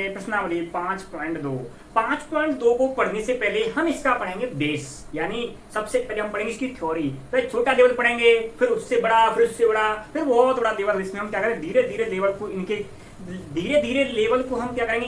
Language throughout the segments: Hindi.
पढ़ेंगे प्रश्नावली 5.2। 5.2 को पढ़ने से पहले हम इसका पढ़ेंगे बेस, यानी सबसे पहले हम पढ़ेंगे इसकी थ्योरी। तो छोटा लेवल पढ़ेंगे, फिर उससे बड़ा, फिर उससे बड़ा, फिर बहुत बड़ा लेवल। इसमें हम क्या करें, धीरे धीरे लेवल को हम क्या करेंगे,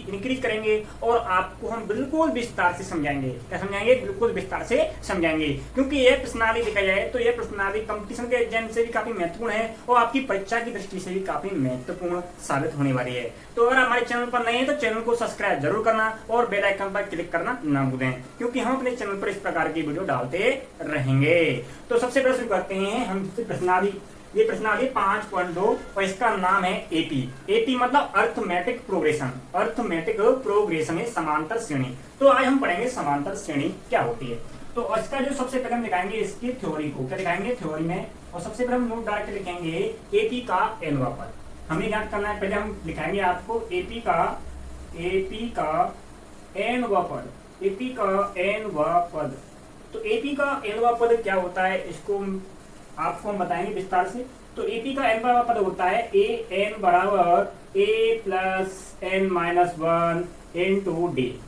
इंक्रीज करेंगे और आपको हम बिल्कुल विस्तार से समझाएंगे। क्या समझाएंगे? बिल्कुल विस्तार से समझाएंगे, क्योंकि यह प्रश्नावली देखा जाए तो यह प्रश्नावली कंपटीशन के एग्जाम से भी काफी महत्वपूर्ण है और आपकी परीक्षा की दृष्टि से भी काफी महत्वपूर्ण साबित होने वाली है। तो अगर हमारे चैनल पर नए हैं तो चैनल को सब्सक्राइब जरूर करना और बेल आइकन पर क्लिक करना ना भूलें, क्योंकि हम अपने चैनल पर इस प्रकार की वीडियो डालते रहेंगे। तो सबसे पहले शुरू करते हैं हम प्रश्नावली। ये प्रश्नावली 5.2 और इसका नाम है एपी। एपी मतलब अर्थमेटिक प्रोग्रेशन। अर्थमेटिक प्रोग्रेशन है समांतर श्रेणी। तो आज हम पढ़ेंगे समांतर श्रेणी क्या होती है। तो इसका जो सबसे पहले हम दिखाएंगे इसकी थ्योरी को, क्या दिखाएंगे थ्योरी में, और सबसे पहले हम नोट डाल के लिखेंगे एपी का nवां पद। हमें याद करना है, पहले हम लिखाएंगे आपको एपी का nवां पद। एपी का nवां पद। तो एपी का nवां पद क्या होता है, इसको आपको हम बताएंगे विस्तार से। तो एपी का nवां पद होता है ए एन बराबर a plus n minus 1 into D.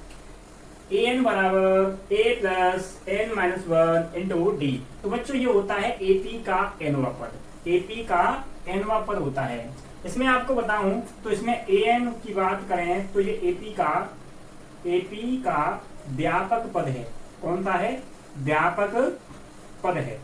A n बराबर a plus n minus 1 into d. तो बच्चों ये होता है एपी का nवां पद। एपी का nवां पद होता है। इसमें आपको बताऊं तो इसमें ए एन की बात करें तो ये एपी का व्यापक पद है। कौन सा है? व्यापक पद है।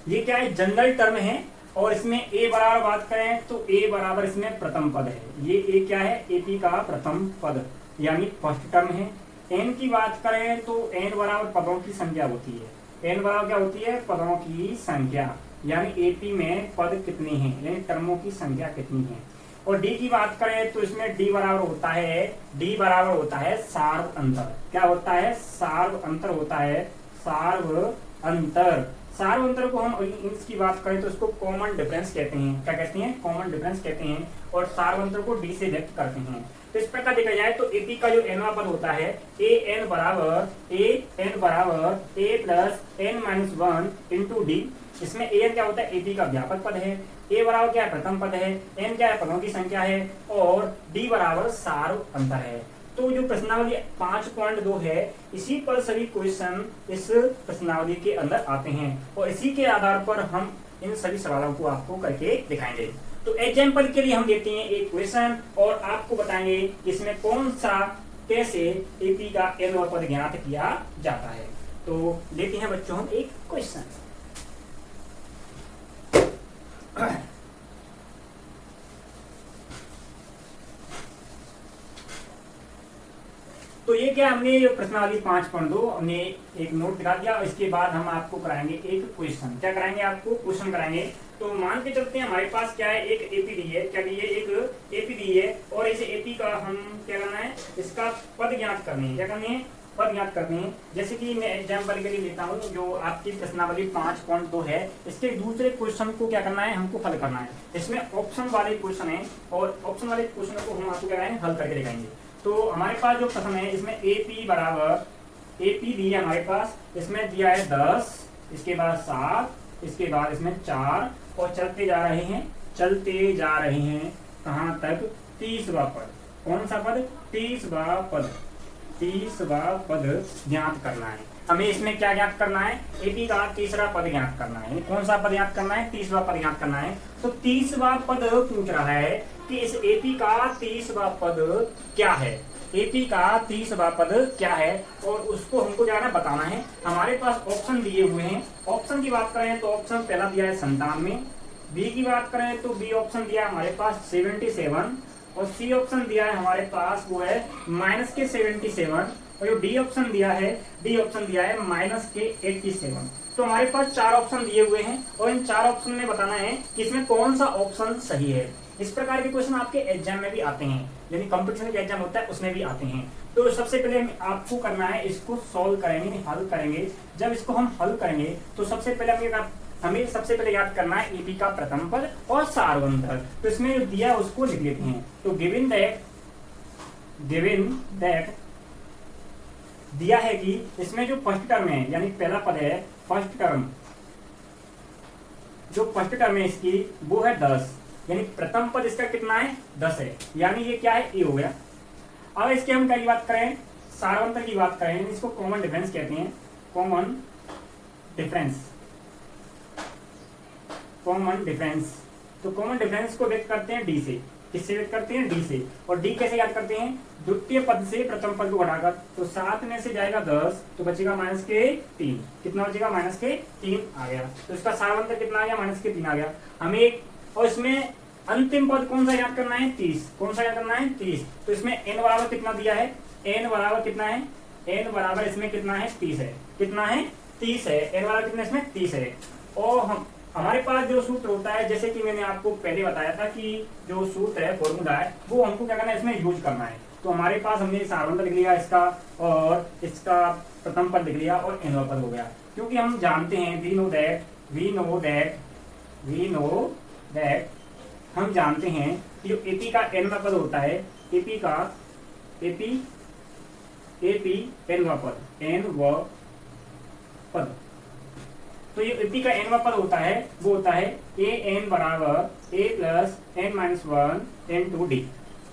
ये क्या है? जनरल टर्म है। और इसमें ए बराबर बात करें तो ए बराबर इसमें प्रथम पद है। ये ए क्या है? एपी का प्रथम पद यानी फर्स्ट टर्म है। एन की बात करें तो एन बराबर पदों की संख्या होती है। एन बराबर क्या होती है? पदों की संख्या, यानी एपी में पद कितने हैं, यानी टर्मों की संख्या कितनी है। और डी की बात करें तो इसमें डी बराबर होता है सार्व अंतर। क्या होता है? सार्व अंतर होता है। सार्व अंतर को हम इसकी बात करें तो इसको कॉमन डिफरेंस कहते हैं। क्या कहते हैं? कॉमन डिफरेंस कहते हैं। और सार्व अंतर को डी से व्यक्त करते हैं। तो इस प्रकार देखा जाए तो एपी का जो nवां पद होता है ए एन बराबर a plus n minus 1 into d. इसमें ए एन क्या होता है? एपी का व्यापक पद है। ए बराबर क्या है? प्रथम पद है। एन क्या है? पदों की संख्या है। और डी बराबर सार्व अंतर है। तो जो प्रश्नावली 5.2 है, इसी पर सभी क्वेश्चन इस प्रश्नावली के अंदर आते हैं और इसी के आधार पर हम इन सभी सवालों को आपको करके दिखाएंगे। तो एग्जाम्पल के लिए हम देते हैं एक क्वेश्चन और आपको बताएंगे इसमें कौन सा कैसे एपी का nवां पद ज्ञात किया जाता है। तो लेते हैं बच्चों हम एक क्वेश्चन। तो ये क्या, हमने प्रश्नावली 5.2 हमने एक नोट दिखा दिया। इसके बाद हम आपको कराएंगे एक क्वेश्चन। क्या कराएंगे? आपको क्वेश्चन कराएंगे। तो मान के चलते हैं हमारे पास क्या है, एक एपी दी है। क्या दी है? एक एपी दी है और इस एपी का हम क्या करना है, इसका पद ज्ञात करने हैं। क्या करने हैं? पद ज्ञात करने हैं। जैसे कि मैं एग्जाम्पल के लिए लेता हूँ, जो आपकी प्रश्नावली 5.2 है, इसके दूसरे क्वेश्चन को क्या करना है, हमको हल करना है। इसमें ऑप्शन वाले क्वेश्चन है और ऑप्शन वाले क्वेश्चन को हम आपको क्या करेंगे, हल करके दिखाएंगे। तो हमारे पास जो प्रश्न है इसमें एपी बराबर एपी दिया है हमारे पास, इसमें दिया है 10, इसके बाद 7, इसके बाद इसमें 4 और चलते जा रहे हैं कहाँ तक? 30वां पद। कौन सा पद? 30वां पद ज्ञात करना है हमें। इसमें क्या ज्ञात करना है? एपी का तीसरा पद ज्ञात करना है। कौन सा पद ज्ञात करना है? 30वां पद ज्ञात करना है। तो 30वां पद पूछ रहा है कि इस एपी का 30वां पद क्या है। एपी का 30वां पद क्या है और उसको हमको क्या बताना है। हमारे पास ऑप्शन दिए हुए हैं। ऑप्शन की बात करें तो ऑप्शन पहला दिया है 97, बी की बात करें तो बी ऑप्शन दिया है हमारे पास 77 और सी ऑप्शन दिया है हमारे पास वो है माइनस के 77 और जो डी ऑप्शन दिया है माइनस के 87। तो हमारे पास 4 ऑप्शन दिए हुए हैं और इन 4 ऑप्शन में बताना है कि इसमें कौन सा ऑप्शन सही है। इस प्रकार के क्वेश्चन आपके एग्जाम में भी आते हैं, यानी कंपटीशन के एग्जाम होता है उसमें भी आते हैं। तो सबसे पहले आपको करना है, इसको सॉल्व करेंगे, हल करेंगे। जब इसको हम हल करेंगे तो सबसे पहले हमें सबसे पहले याद करना है एपी का प्रथम पद और सार्व अंतर। तो इसमें जो दिया है उसको लिख लेते हैं। तो गिवन दैट दिया है कि इसमें जो फर्स्ट टर्म है, यानी पहला पद है, फर्स्ट टर्म जो फर्स्ट टर्म है इसकी वो है 10 यानी प्रथम पद इसका कितना है 10 है, यानी ये क्या है ए हो गया। अब इसके हम क्या की बात करें, सारवंतर की बात करें, इसको कॉमन डिफरेंस कहते हैं, कॉमन डिफरेंस। कॉमन डिफरेंस, तो कॉमन डिफरेंस को व्यक्त करते हैं डी से, किससे व्यक्त करते हैं डी से, और डी कैसे याद करते हैं, द्वितीय पद से प्रथम पद को घटाकर, तो 7 में से जाएगा 10 तो बचेगा -3, कितना बचेगा -3 आ गया, तो इसका सारवंतर कितना आ गया -3 आ गया। हमें एक और इसमें अंतिम पद कौन सा याद करना है 30, कौन सा याद करना है 30, तो इसमें n बराबर कितना दिया है, n बराबर कितना है, n बराबर इसमें कितना है 30 है, कितना है 30 है, n बराबर कितना इसमें 30 है। और हमारे पास जो सूत्र होता है, जैसे कि मैंने आपको पहले बताया था कि जो सूत्र है फॉर्मूला है वो हमको क्या करना है इसमें यूज करना है। तो हमारे पास हमने सारवंतर लिख लिया इसका और इसका प्रथम पद लिख लिया और nवां पद हो गया, क्योंकि हम जानते हैं वी नो दैट हम जानते हैं कि जो एपी का nवां पद होता है, एपी nवां पद, तो ये एपी का nवां पद होता है वो होता है an बराबर a plus n-1 n2 d।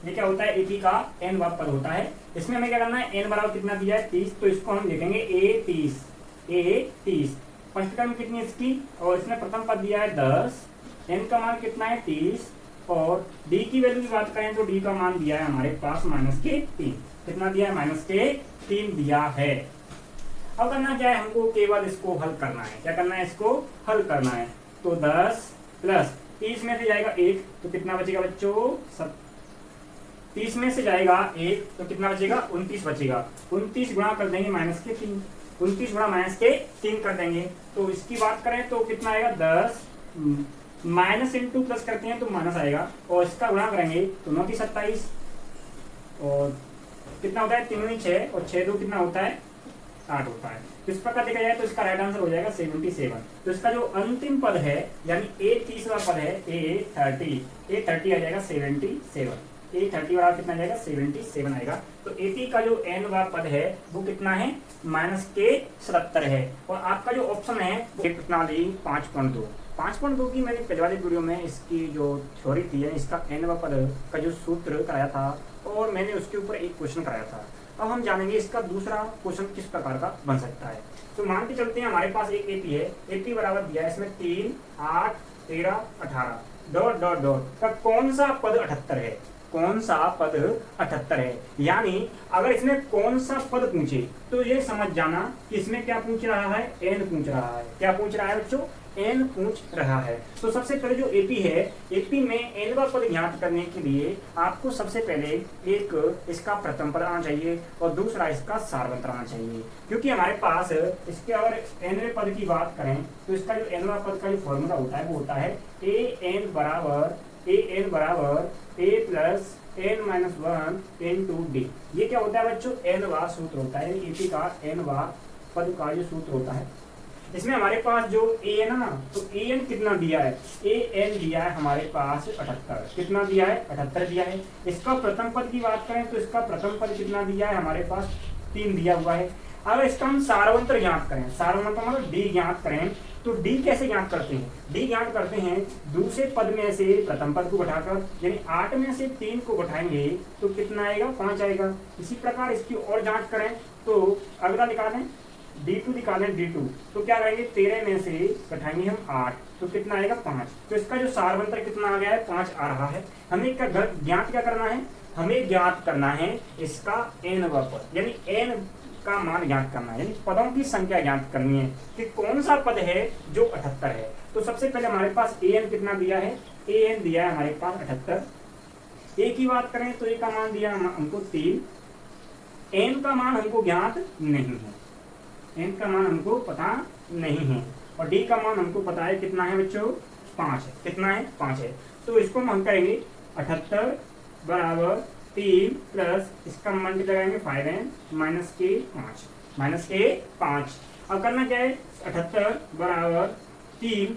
ये क्या होता है, एपी का nवां पद होता है। इसमें हमें क्या करना है, n बराबर कितना दिया है 30, तो इसको हम लिखेंगे a 30। फर्स्ट टर्म कितनी है इसकी, और इसमें प्रथम पद दिया है 10, n का मान कितना है 30, और d की वैल्यू की बात करें तो d का मान दिया है हमारे पास -3, कितना दिया है -3 दिया है। अब करना क्या है, हमको केवल इसको हल करना है, क्या करना है, इसको हल करना है। तो 10 प्लस 30 में से जाएगा 1 तो कितना बचेगा बच्चों, 30 में से जाएगा 1 तो कितना बचेगा 29 बचेगा, 29 गुणा कर देंगे -3, 29 गुणा -3 कर देंगे, तो इसकी बात करें तो कितना आएगा 10 माइनस इंटू प्लस करते हैं तो माइनस आएगा, और इसका गुणा करेंगे तो 9 की 27, और कितना होता है 3 6 और 6 2 कितना होता है 8 होता है। तो इस प्रकार देखा जाए तो इसका राइट आंसर हो जाएगा 77। तो इसका जो अंतिम पद है यानी ए 30वां पद है ए 30 आ जाएगा 77, ए 30 वाला कितना जाएगा 77 आएगा। तो एपी का जो nवां पद है वो कितना है -77 है, और आपका जो ऑप्शन है वो कितना ली 5.2 की मैंने पहले वाले वीडियो में इसकी जो थ्योरी थी इसका nवां पद का जो सूत्र कराया था और मैंने उसके ऊपर एक क्वेश्चन कराया था। अब हम जानेंगे इसका दूसरा क्वेश्चन किस प्रकार का बन सकता है। तो मान के चलते हैं हमारे पास एक एपी है, एपी बराबर दिया है इसमें 3 8 13 18 डॉट डॉट डॉट का कौन सा पद 78 है, कौन सा पद 78 है। यानी अगर इसमें कौन सा पद पूछे तो ये समझ जाना कि इसमें क्या पूछ रहा है, एन पूछ रहा है। क्या पूछ रहा है बच्चों, एन पूछ रहा है। तो सबसे पहले जो एपी है, एपी में एनवां पद ज्ञात करने के लिए आपको सबसे पहले एक इसका प्रथम पद आना चाहिए और दूसरा इसका सारवंतर आना चाहिए, क्योंकि हमारे पास इसके अगर एनवें पद की बात करें तो इसका जो एनवां पद का जो फॉर्मूला होता है वो होता है ए एन बराबर a plus n-1 n2 d। ये क्या होता है बच्चों, एनवां सूत्र होता है, एपी का एनवां पद का जो सूत्र होता है। इसमें हमारे पास जो ए एन है ना, तो ए एन कितना दिया है, ए एन दिया है हमारे पास 78, कितना दिया है 78 दिया है। इसका प्रथम पद की बात करें तो इसका प्रथम पद कितना दिया है हमारे पास 3 दिया हुआ है। अगर इसका हम सारवंतर ज्ञात करें, सारवंतर मतलब डी ज्ञात करें, तो डी कैसे ज्ञात करते हैं, डी ज्ञात करते हैं दूसरे पद में से प्रथम पद को घटाकर, यानी 8 में से 3 को घटाएंगे तो कितना आएगा 5 आएगा। इसी प्रकार इसकी और जांच करें तो अगला निकालें D2 निकालें, D2 तो क्या करेंगे 13 में से घटाएंगे हम 8 तो कितना आएगा 5। तो इसका जो सारवंतर कितना आ गया है 5 आ रहा है। हमें क्या ज्ञात क्या करना है, हमें ज्ञात करना है इसका nवां पद, यानी n का मान ज्ञात करना है, यानी पदों की संख्या ज्ञात करनी है कि कौन सा पद है जो 78 है। तो सबसे पहले हमारे पास an कितना दिया है, an दिया है हमारे पास 78। a की बात करें तो a का मान दिया हमको 3, n का मान हमको ज्ञात नहीं है, n का मान हमको पता नहीं है, और d का मान हमको पता है कितना है बच्चों 5 है, कितना है 5 है। तो इसको हम करेंगे 78 बराबर 3 प्लस इसका मल्टीप्लाई करेंगे 5n माइनस के 5। अब करना क्या है 78 बराबर 3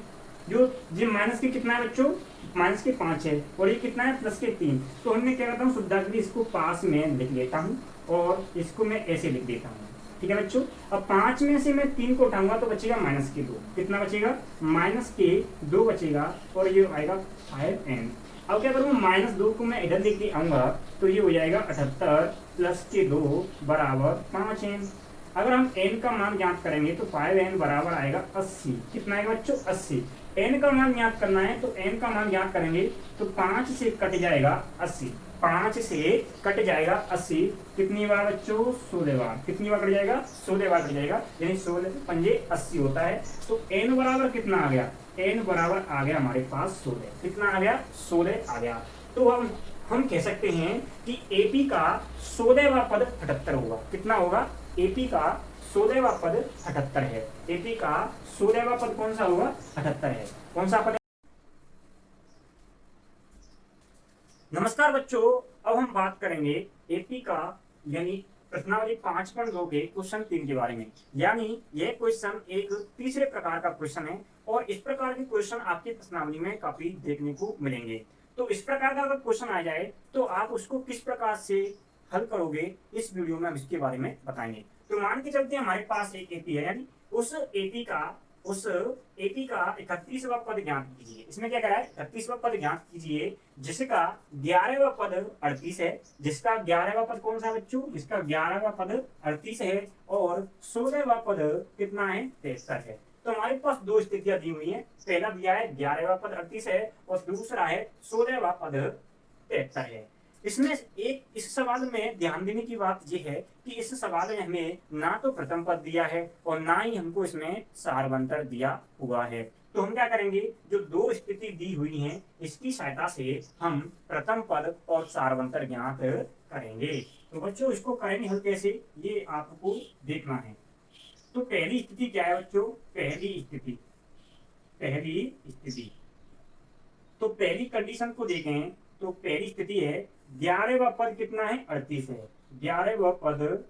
जो माइनस के कितना है बच्चों, माइनस के 5 है, और ये कितना है प्लस के 3। तो हमने क्या करता हूँ सुविधा के लिए इसको पास में लिख लेता हूँ और इसको मैं ऐसे लिख देता हूँ, ठीक है बच्चों। अब 5 में से मैं 3 को उठाऊंगा तो बचेगा -2, कितना बचेगा -2 बचेगा, और ये आएगा 5n। अब क्या करूँ, -2 को मैं इधर लेके आऊंगा तो ये हो जाएगा 78 प्लस के 2 बराबर 5n। अगर हम n का मान ज्ञात करेंगे तो 5n बराबर आएगा 80। कितना आएगा बच्चों, 80। n का मान ज्ञात करना है तो n का मान ज्ञात करेंगे तो 5 से कट जाएगा 80। 5 से कट जाएगा 80। कितनी बार बच्चों, 16 बार। कितनी बार कट जाएगा, 16 बार कट जाएगा, यानी 16 पंजे 80 होता है। तो n बराबर कितना आ गया, n बराबर आ गया हमारे पास 16। कितना आ गया, 16 आ गया। तो हम कह सकते हैं कि AP का 16वां पद 78 होगा। कितना होगा, AP का 16वां पद 78 है। AP का 16वां पद कौन सा होगा, 78 है। कौन सा पद। नमस्कार बच्चों, अब हम बात करेंगे AP का यानी प्रश्नावली 5.2 के क्वेश्चन 3 के बारे में। यानी यह क्वेश्चन एक तीसरे प्रकार का क्वेश्चन है और इस प्रकार के क्वेश्चन आपकी प्रश्नावली में काफी देखने को मिलेंगे। तो इस प्रकार का अगर क्वेश्चन आ जाए तो आप उसको किस प्रकार से हल करोगे, इस वीडियो में हम इसके बारे में बताएंगे। तो मान के चलते हमारे पास एक AP है, यानी उस AP का 31वां पद ज्ञात कीजिए। इसमें क्या करा है, 31वां पद ज्ञात कीजिए जिसका 11वां पद 38 है। जिसका 11वां पद कौन सा है बच्चों, जिसका 11वां पद 38 है और 16वां पद कितना है, 73 है। तो हमारे पास दो स्थितियां दी हुई हैं। पहला दिया है 11वां पद 38 है और दूसरा है 16वां पद 73 है। इसमें एक इस सवाल में ध्यान देने की बात यह है कि इस सवाल में हमें ना तो प्रथम पद दिया है और ना ही हमको इसमें सारवंतर दिया हुआ है। तो हम क्या करेंगे, जो दो स्थिति दी हुई हैं इसकी सहायता से हम प्रथम पद और सारवंतर ज्ञात करेंगे। तो बच्चों इसको करेंगे हल कैसे, ये आपको देखना है। तो पहली स्थिति क्या है बच्चों, पहली स्थिति तो पहली कंडीशन को देखें तो पहली स्थिति है 11वां पद कितना है, 38 है। 11वां पद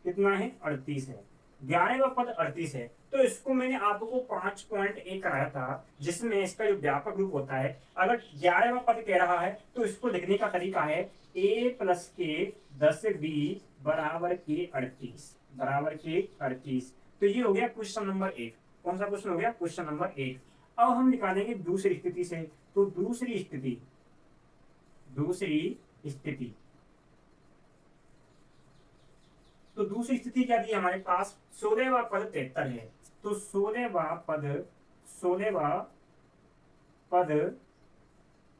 कितना है, 38 है। 11वां पद 38 है। तो इसको मैंने आपको 5.1 कराया था जिसमें इसका जो व्यापक रूप होता है, अगर 11वां पद कह रहा है तो इसको लिखने का तरीका है a प्लस के 10b बराबर के 38। तो ये हो गया क्वेश्चन नंबर 1। कौन सा क्वेश्चन हो गया, क्वेश्चन नंबर 1। अब हम निकालेंगे दूसरी स्थिति से। तो दूसरी स्थिति क्या दी हमारे पास, 16वां पद 73 है। तो 16वां पद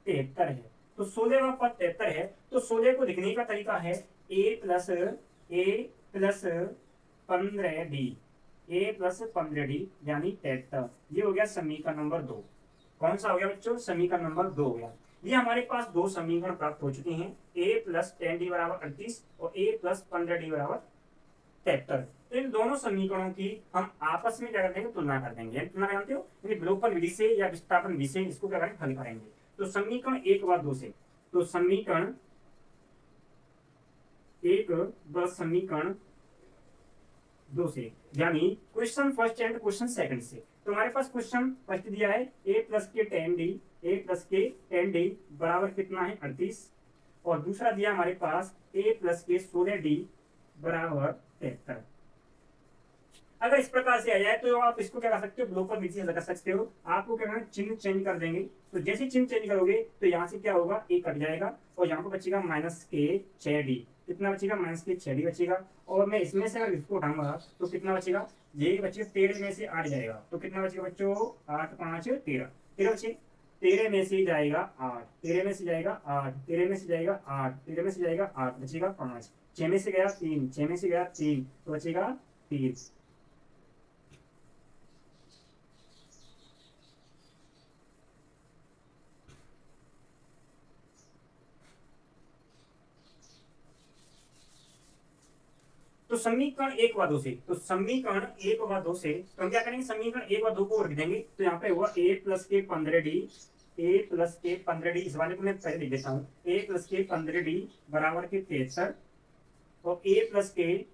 73 है। तो 16वां पद 73 है। तो 16 को लिखने का तरीका है a प्लस 15d यानी 73। ये हो गया समीकरण नंबर 2। कौन सा हो गया बच्चों, समीकरण नंबर 2 हो गया। ये हमारे पास दो समीकरण प्राप्त हो चुके हैं, a प्लस 10d बराबर 38 और a प्लस 15d बराबर 73। तो इन दोनों समीकरणों की हम आपस में क्या कर देंगे, तुलना कर देंगे। तुलना जानते हो, विलोपन विधि से या विस्थापन विधि से इसको क्या करेंगे, हल करेंगे। तो समीकरण 1 व 2 से, तो समीकरण 1 व समीकरण 2 से, यानी question first and question second से। तो हमारे पास क्वेश्चन फर्स्ट दिया है a प्लस के 10d बराबर कितना है, 38। और दूसरा दिया हमारे पास a प्लस के 16d बराबर 73। अगर इस प्रकार से आ जाए तो आप इसको क्या कर सकते हो, विलोपन विधि से कर सकते हो। आपको क्या करना है, चिन्ह चेंज कर देंगे। तो जैसे चिन्ह चेंज करोगे तो यहाँ से क्या होगा, a कट जाएगा और यहाँ पर बचेगा -6d। कितना बचेगा, -6d बचेगा। और मैं इसमें से अगर इसको उठाऊंगा तो कितना बचेगा, ये बचेगा 13 में से 8 जाएगा। तो कितना बचेगा बच्चों, 8 5 13 बचे। 13 में से जाएगा 8, 13 में से जाएगा 8, 13 में से जाएगा 8, 13 में से जाएगा 8, बचेगा 5। 6 में से गया 3, 6 में से गया 3, तो बचेगा 30। तो समीकरण 1 व 2 से, तो हम क्या करेंगे, समीकरण 1 व 2 को रख देंगे। तो यहाँ पे हुआ a प्लस के 15d, इस वाले को मैं पहले लिख देता हूँ, a प्लस के 15d बराबर के 73 और a प्लस के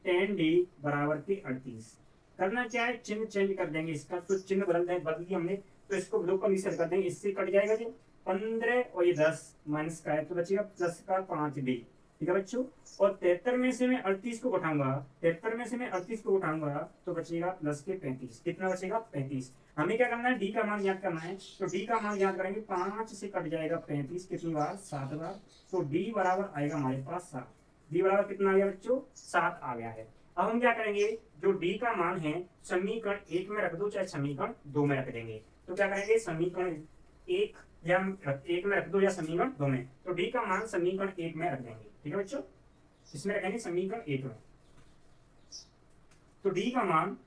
10d बराबर के 38। करना क्या है, चिन्ह चेंज कर देंगे इसका। तो चिन्ह बदल दिया हमने, तो इसको विलोपन विधि से कर देंगे। इससे कट जाएगा जी 15 और ये 10 माइनस का है तो बचेगा प्लस का 5d। ठीक है बच्चों। और 73 में से मैं 38 को उठाऊंगा, 73 में से मैं 38 को उठाऊंगा तो बचेगा प्लस के 35। कितना बचेगा? 35। हमें क्या करना है? डी का मान ज्ञात करना है। तो डी का मान ज्ञात करेंगे, 5 से कट जाएगा 35 कितनी बार? 7 बार। तो डी बराबर आएगा हमारे पास 7। डी बराबर कितना आ गया बच्चों? 7 आ गया है। अब हम क्या करेंगे, जो डी का मान है समीकरण 1 में रख दो चाहे समीकरण 2 में रख देंगे। तो क्या करेंगे, समीकरण 1 या 1 में रख दो या समीकरण 2 में। तो डी का मान समीकरण 1 में रख देंगे। ठीक है बच्चों, इसमें रखेंगे समीकरण 1 में। तो डी का मान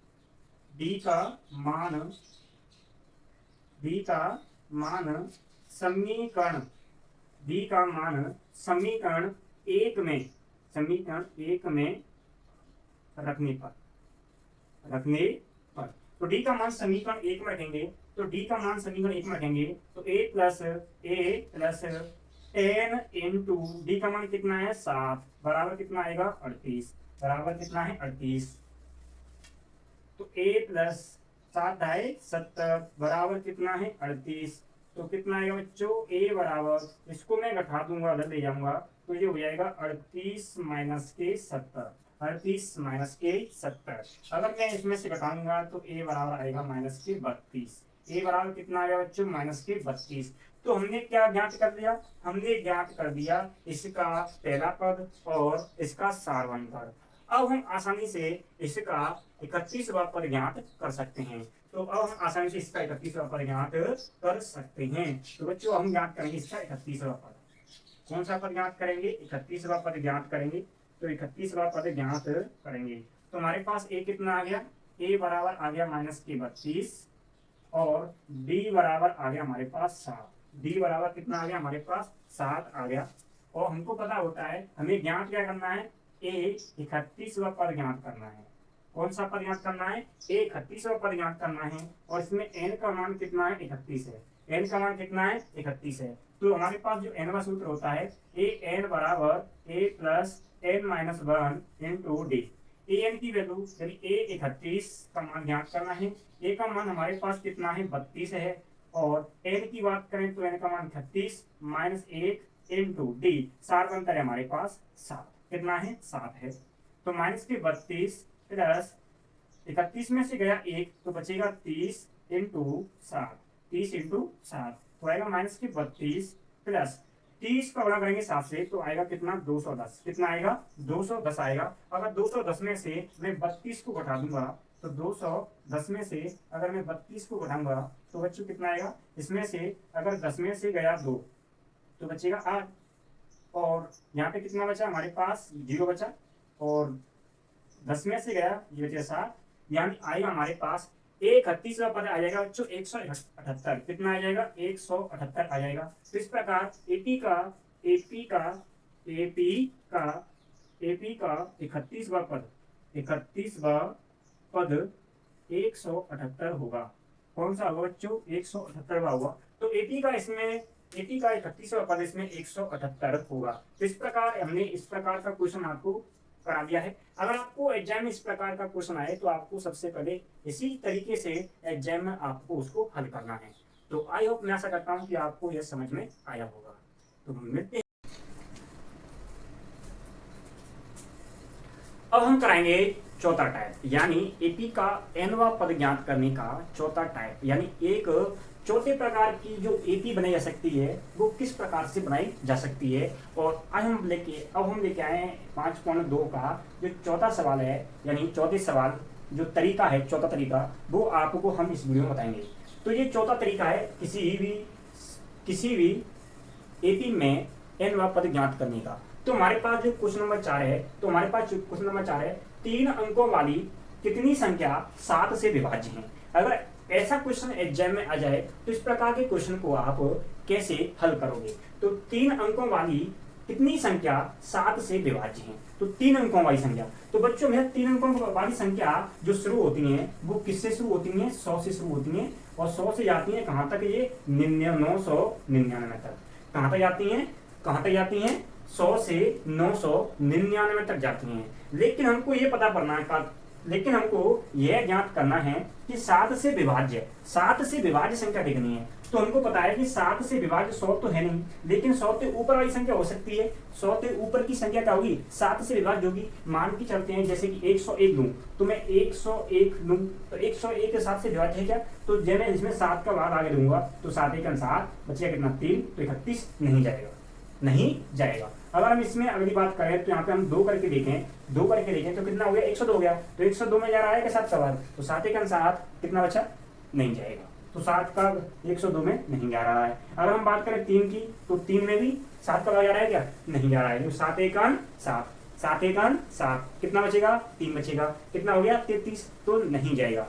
समीकरण 1 में रखने पर तो डी का मान समीकरण 1 में रखेंगे। तो डी का मान समीकरण 1 में रखेंगे तो a प्लस 10 इंटू डी का मान कितना है? 7 बराबर कितना आएगा? 38 बराबर कितना है? 38। तो a प्लस 7 है 70 बराबर कितना है? 38। तो कितना आएगा बच्चों? a बराबर, इसको मैं घटा दूंगा, उधर ले जाऊंगा तो ये हो जाएगा 38 माइनस के 70। 38 माइनस के 70। अगर मैं इसमें से घटाऊंगा तो a बराबर आएगा माइनस के 32। a बराबर कितना आएगा बच्चों? माइनस के 32। तो हमने क्या ज्ञात कर दिया? हमने ज्ञात कर दिया इसका पहला पद और इसका सारवां पद। अब हम आसानी से इसका 31वां पद ज्ञात कर सकते हैं। तो अब हम आसानी से इसका 31वां पद ज्ञात कर सकते हैं। तो बच्चों हम ज्ञात करेंगे इसका 31वां पद। कौन सा पद ज्ञात करेंगे? 31वां पद ज्ञात करेंगे। तो 31वां पद ज्ञात करेंगे तो हमारे पास a कितना आ गया? a बराबर आ गया माइनस के 32 और d बराबर आ गया हमारे पास 7। d बराबर कितना आ गया? हमारे पास 7 आ गया। और हमको पता होता है हमें ज्ञात क्या करना है? a 31वां पद ज्ञात करना है। कौन सा पद ज्ञात करना है? a 31वां पद ज्ञात करना है। और इसमें n का मान कितना है? 31 है। n का मान कितना है? 31 है। तो हमारे पास जो n का सूत्र होता है a n बराबर a plus n minus 1 into D. A N की वैल्यू यानी a 31 का मान ज्ञात करना है। a का मान हमारे पास कितना है? 32 है। और n की बात करें तो n का मान 36 माइनस 1 इंटू डी। 7 बनता है हमारे पास 7। कितना है? 7 है। तो माइनस के 32 प्लस 31 में से गया 1 तो बचेगा 30 इंटू 7। 30 इंटू 7 तो आएगा माइनस के 32 प्लस 30 का गुणा करेंगे 7 से तो आएगा कितना? 210। कितना आएगा? 210 आएगा। अगर 210 में से मैं 32 को घटा दूंगा तो 210 में से अगर मैं 32 को घटाऊंगा तो बच्चों कितना आएगा? इसमें से अगर 10 में से गया 2 तो बचेगा 8। और यहाँ पे कितना बचा? हमारे पास 0 बचा। और 10 में से गया ये बचा 7, यानी आएगा हमारे पास 31वां पद आ जाएगा बच्चों 178। कितना आ जाएगा? 178 आ जाएगा। तो इस प्रकार एपी का 31वां पद 178 होगा। कौन सा होगा बच्चों? 178वां होगा। तो एपी का 31वां पद इसमें 178 होगा। तो इस प्रकार हमने इस प्रकार का क्वेश्चन आपको करा दिया है। अगर आपको एग्जाम में इस प्रकार का क्वेश्चन आए तो आपको सबसे पहले इसी तरीके से एग्जाम में आपको उसको हल करना है। तो आई होप, मैं आशा करता हूँ कि आपको यह समझ में आया होगा। तो मिलते हैं। अब हम कराएंगे चौथा टाइप, यानी एपी का nवां पद ज्ञात करने का चौथा टाइप, यानी एक चौथे प्रकार की जो एपी बनाई जा सकती है वो किस प्रकार से बनाई जा सकती है। और अब हम लेके आए 5.2 का जो चौथा सवाल है, यानी चौथे सवाल जो तरीका है, चौथा तरीका वो आपको हम इस वीडियो में बताएंगे। तो ये चौथा तरीका है किसी भी एपी में nवां पद ज्ञात करने का। तो हमारे पास जो क्वेश्चन नंबर 4 है, तो हमारे पास जो क्वेश्चन नंबर 4 है, 3 अंकों वाली कितनी संख्या 7 से विभाज्य है। अगर ऐसा क्वेश्चन एग्जाम में आ जाए तो इस प्रकार के क्वेश्चन को आप कैसे हल करोगे। तो 3 अंकों वाली कितनी संख्या 7 से विभाज्य है। तो 3 अंकों वाली संख्या, तो बच्चों में 3 अंकों वाली संख्या जो शुरू होती है वो किससे शुरू होती है? 100 से शुरू होती है। और 100 से जाती है कहाँ तक? ये 999 तक। कहाँ तक जाती है? 100 से 999 तक जाती हैं। लेकिन हमको ये पता करना है, लेकिन हमको यह ज्ञात करना है कि 7 से विभाज्य संख्या देखनी है। तो हमको पता है कि 7 से विभाज्य 100 तो है नहीं, लेकिन 100 के ऊपर वाली संख्या हो सकती है। 100 के ऊपर की संख्या क्या होगी, 7 से विभाज्य होगी। मान के चलते हैं जैसे कि 101 लूं, तो मैं 101 लूं, तो 101 के 7 से विभाज्य है क्या, तो जब मैं इसमें 7 का भाग आगे दूंगा तो 7 1 7 बचेगा कितना 3, तो 31 नहीं जाएगा, नहीं जाएगा। अगर हम इसमें अगली बात करें तो यहाँ पे हम 2 करके देखें तो कितना हो गया, 102 हो गया। तो 102 में जा रहा है कि 7 का भाग, तो 7 1 7 कितना बचा, नहीं जाएगा। तो 7 का 102 में नहीं जा रहा है। अगर हम बात करें 3 की, तो 3 में भी 7 का भाग जा रहा है क्या, नहीं जा रहा है। तो 7 1 7, 7 1 7 कितना बचेगा, 3 बचेगा। कितना हो गया 33, तो नहीं जाएगा।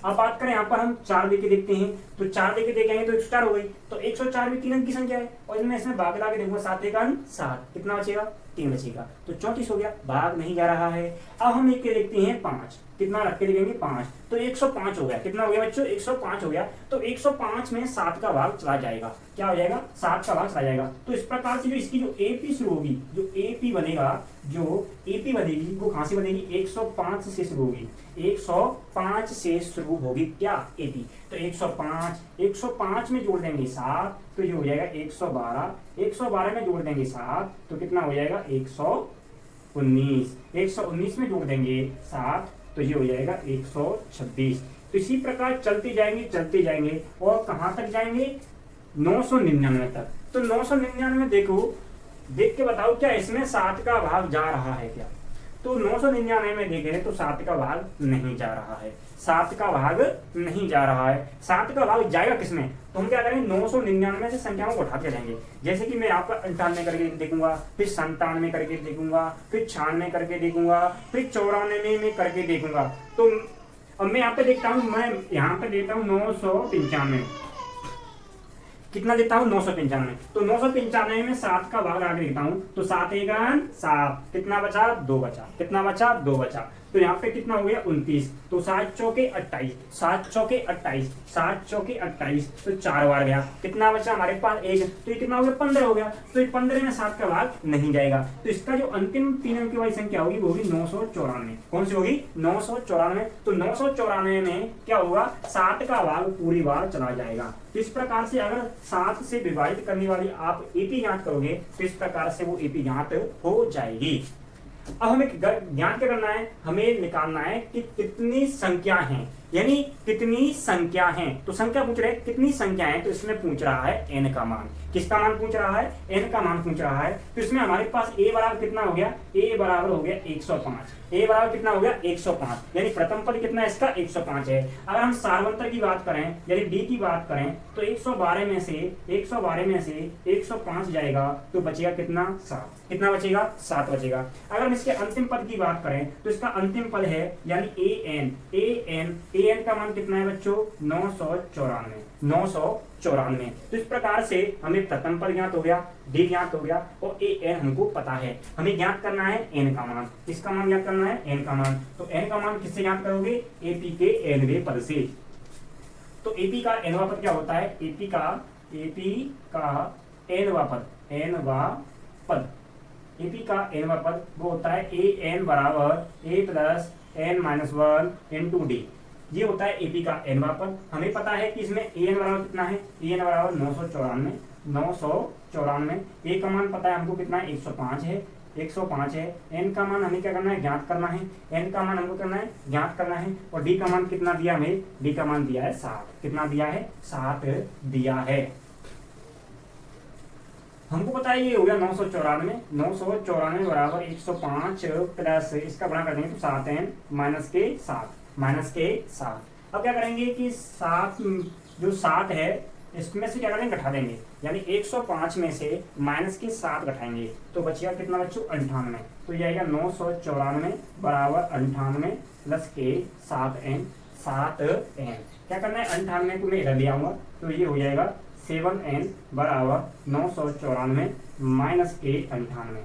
अब बात करें यहाँ पर हम 4 देके देखते हैं, तो 4 देके देखेंगे तो 104 हो गई। तो 104 भी 3 अंक की संख्या है, और इसमें भाग ला के देखूंगा 7 1 7 कितना बचेगा, 3 बचेगा। तो 34 हो गया, भाग नहीं जा रहा है। अब हम एक के देखते हैं 5, कितना रख के देखेंगे 5, तो 105 हो गया। कितना हो गया बच्चों, 105 हो गया। तो 105 में 7 का भाग चला जाएगा, क्या हो जाएगा, 7 का भाग चला जाएगा। तो इस प्रकार से जो इसकी जो एपी शुरू होगी, जो एपी बनेगा, वो कहां से बनेगी, 105 से शुरू होगी, 105 से शुरू होगी क्या, एपी। तो 105 में जोड़ देंगे 7, तो ये हो जाएगा 112 में जोड़ देंगे 7, तो कितना हो जाएगा 119 में जोड़ देंगे 7, तो ये हो जाएगा 126। तो इसी प्रकार चलते जाएंगे और कहां तक जाएंगे, 999 तक। तो 999 देखो, देख के बताओ क्या इसमें 7 का भाग जा रहा है क्या। तो 999 में देखें तो 7 का भाग नहीं जा रहा है, 7 का भाग नहीं जा रहा है। 7 का भाग जाएगा किसमें, तो हम क्या करेंगे, 999 से संख्याओं को उठाते जाएंगे। जैसे कि मैं आपका 98 करके देखूंगा, फिर 97 करके देखूंगा, फिर 96 करके देखूंगा, फिर 94 में करके देखूंगा। तो अब मैं यहाँ पे देखता हूँ, मैं यहाँ पे देता हूँ 995, कितना देता हूँ 995। तो 995 में 7 का भाग आगे देता हूँ, तो 7 1 7 कितना बचा, 2 बचा। कितना बचा, 2 बचा। तो यहाँ पे कितना हो गया 29, तो 7 चौके 28, 7 चौके 28, 7 चौके 28, तो 4 बार गया। कितना बचा हमारे पास 1, तो ये कितना हो गया 15 हो गया। तो ये 15 में 7 का भाग नहीं जाएगा। तो इसका जो अंतिम 3 अंक वाली संख्या होगी वो होगी 994। कौन सी होगी, 994। तो 994 में क्या होगा, 7 का भाग पूरी बार चला जाएगा। तो इस प्रकार से अगर 7 से विभाजित करने वाली आप एपी ज्ञात करोगे तो इस प्रकार से वो एपी ज्ञात हो जाएगी। अब हमें ज्ञात क्या करना है, हमें निकालना है कि कितनी संख्या हैं, यानी कितनी संख्या हैं। तो संख्या पूछ रहे हैं कितनी संख्या है, तो इसमें पूछ रहा है n का मान। किसका मान पूछ रहा है, n का मान पूछ रहा है। तो इसमें हमारे पास a बराबर कितना हो गया, a बराबर हो गया 105। a बराबर कितना हो गया 105, यानी प्रथम पद कितना है इसका 105 है। अगर हम सार्वंतर की बात करें, यानी d की बात करें, तो 112 में से 105 जाएगा तो बचेगा कितना, 7। कितना बचेगा, 7 बचेगा। अगर हम इसके अंतिम पद की बात करें तो इसका अंतिम पद है यानी an का मान कितना है बच्चों, 994। तो इस प्रकार से हमें प्रथम पद ज्ञात हो गया, डी ज्ञात हो गया और an हमको पता है। हमें ज्ञात करना है n का मान। किसका मान ज्ञात करना है, n का मान। तो n का मान किससे ज्ञात करोगे, एपी के nवें पद से। तो एपी का nवां पद क्या होता है, एपी का nवां पद वो होता है an बराबर a plus n minus 1 into D. ये होता है एपी का nवां पद। हमें पता है कि इसमें an बराबर कितना है, an बराबर 994। a का मान पता है हमको कितना है, 105 है। n का मान हमें क्या करना है, ज्ञात करना है। n का मान हमको करना है, ज्ञात करना है। और d का मान कितना दिया हमें, d का मान दिया है 7। कितना दिया है, 7 दिया है। हमको पता है ये हो गया 994 बराबर 105 प्लस इसका गुणा कर देंगे तो 7n माइनस के 7। अब क्या करेंगे कि 7 है इसमें से क्या करेंगे, घटा देंगे, यानी 105 में से माइनस के 7 घटाएंगे तो बचेगा कितना बच्चों, 98। तो ये आएगा 994 बराबर 98 प्लस के 7n। क्या करना है, 98 को मैं इधर ले आऊंगा तो ये हो जाएगा 7n बराबर 994 माइनस के 98।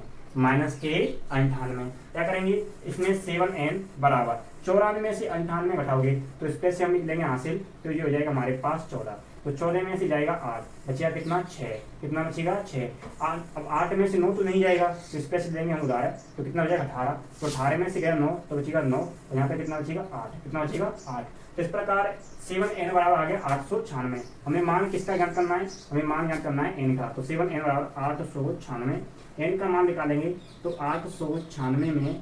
क्या करेंगे, इसमें 7n बराबर 94 में से 98 घटाओगे तो इस पे से हम लिख लेंगे हासिल, तो ये हो जाएगा हमारे पास 14। तो 14 में से जाएगा 8, बचेगा कितना 6, कितना बचेगा 6। अब 8 में से 9 तो नहीं जाएगा, तो इस पे से लेंगे हम उदाहरण, तो कितना बचेगा 18, तो 18 में से गया 9 तो बचेगा 9, और यहाँ पे कितना बचेगा 8, कितना बचेगा 8। तो इस प्रकार 7n बराबर आ गया 896। हमें मान किसका ज्ञात करना है, हमें मान ज्ञात करना है n का, तो 7n बराबर 896, n का मान निकालेंगे तो 896 में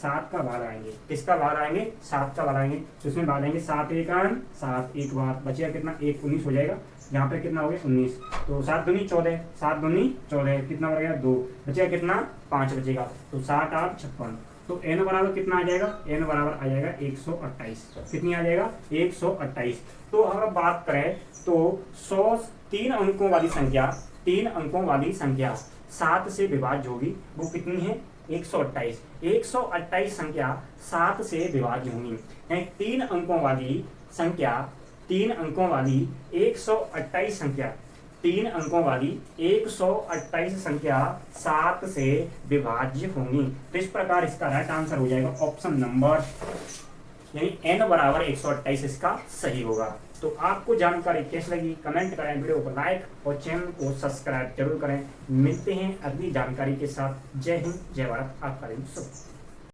7 का भाग आएंगे, किसका भाग आएंगे 7 का भाग आएंगे, तो इसमें भाग आएंगे 7 एक 7 एक बार, बचेगा कितना 1 19 हो जाएगा, यहाँ पे कितना हो गया 19, तो 7 दूनी 14, 7 दूनी 14, कितना बच गया 2, बचेगा कितना 5 बचेगा, तो 7 8 56। तो n बराबर कितना आ जाएगा, n बराबर आ जाएगा 128, कितनी आ जाएगा 128। तो अगर बात करें तो 100 3 अंकों वाली संख्या, 3 अंकों वाली संख्या 7 से विभाज्य होगी, वो कितनी है 128। 128 संख्या 7 से विभाज्य होंगी, 3 अंकों वाली संख्या, 3 अंकों वाली 128 संख्या, 3 अंकों वाली 128 संख्या 7 से विभाज्य होंगी। तो इस प्रकार इसका राइट आंसर हो जाएगा ऑप्शन नंबर, यानी n बराबर 128 इसका सही होगा। तो आपको जानकारी कैसी लगी कमेंट करें, वीडियो को लाइक और चैनल को सब्सक्राइब जरूर करें। मिलते हैं अगली जानकारी के साथ। जय हिंद, जय भारत, आपका दिन शुभ।